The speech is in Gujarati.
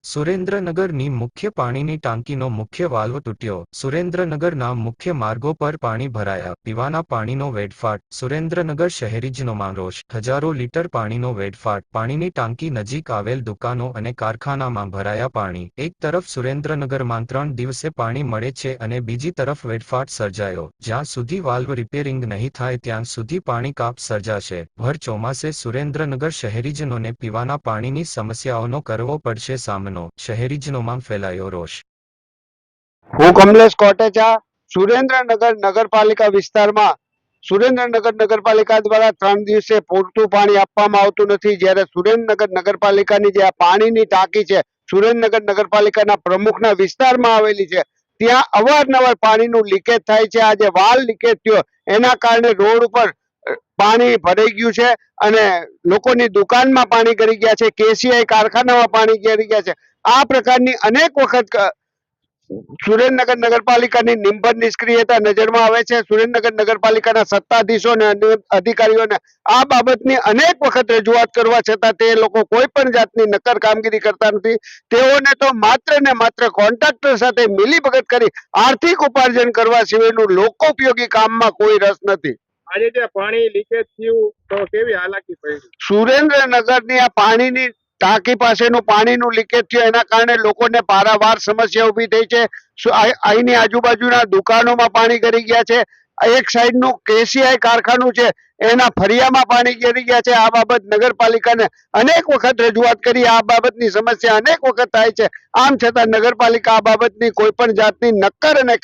સુરેન્દ્રનગરની મુખ્ય પાણીની ટાંકીનો મુખ્ય વાલ્વ તૂટ્યો. સુરેન્દ્રનગરના મુખ્ય માર્ગો પર પાણી ભરાયા. પીવાના પાણીનો વેડફાટ. સુરેન્દ્રનગર શહેરીજનોમાં રોષ. હજારો લીટર પાણીનો વેડફાટ. પાણીની ટાંકી નજીક આવેલ દુકાનો અને કારખાનામાં ભરાયા પાણી. એક તરફ સુરેન્દ્રનગરમાં 3 દિવસે પાણી મળે છે અને બીજી તરફ વેડફાટ સર્જાયો. જ્યાં સુધી વાલ્વ રિપેરિંગ નહીં થાય ત્યાં સુધી પાણી કાપ સર્જાશે. ભર ચોમાસે સુરેન્દ્રનગર શહેરીજનોને પીવાના પાણીની સમસ્યાઓનો કરવો પડશે સામનો. શહેરીજનોમાં ફેલાયો રોષ. હું કમલેશ કોટેચા સુરેન્દ્રનગર નગરપાલિકા વિસ્તારમાં સુરેન્દ્રનગર નગરપાલિકા દ્વારા 3 દિવસે પૂરતું પાણી આપવામાં આવતું નથી. જ્યારે સુરેન્દ્રનગર નગરપાલિકાની જે આ પાણીની ટાંકી છે સુરેન્દ્રનગર નગરપાલિકાના પ્રમુખના વિસ્તારમાં આવેલી છે, ત્યાં અવારનવાર પાણીનું લીકેજ થાય છે. આ જે વાલ લીકેજ થયો એના કારણે રોડ ઉપર પાણી ભરાઈ ગયું છે અને લોકોની દુકાનમાં પાણી ગળી ગયા છે, કેસીઆઈ કારખાનામાં પાણી ગળી ગયા છે. આ પ્રકારની અનેક વખત સુરેન્દ્રનગર નગરપાલિકાની નિંબર નિષ્ક્રિયતા નજરમાં આવે છે. સુરેન્દ્રનગર નગરપાલિકાના સત્તાધીશો અને અધિકારીઓને આ બાબતની અનેક વખત રજૂઆત કરવા છતાં તે લોકો કોઈ પણ જાતની નક્કર કામગીરી કરતા નથી. તેઓને તો માત્ર ને માત્ર કોન્ટ્રાક્ટર સાથે મિલીભગત કરી આર્થિક ઉપાર્જન કરવા સિવાયનું લોકો ઉપયોગી કામમાં કોઈ રસ નથી. આજે જે પાણી લીકેજ થયું તો કેવી હાલાકી પડી? સુરેન્દ્રનગરની આ પાણીની ટાંકી પાસેનું પાણીનું લીકેજ થયું એના કારણે લોકોને પારાવાર સમસ્યા ઊભી થઈ છે. અહીંની આજુબાજુના દુકાનોમાં પાણી ગળી ગયા છે. એક સાઈડનું કેસીઆઈ કારખાનું છે એના ફરિયામાં પાણી ગળી ગયા છે. આ બાબત નગરપાલિકાને અનેક વખત રજૂઆત કરી. આ બાબતની સમસ્યા અનેક વખત થાય છે. આમ છતાં નગરપાલિકા આ બાબતની કોઈ પણ જાતની નક્કર અને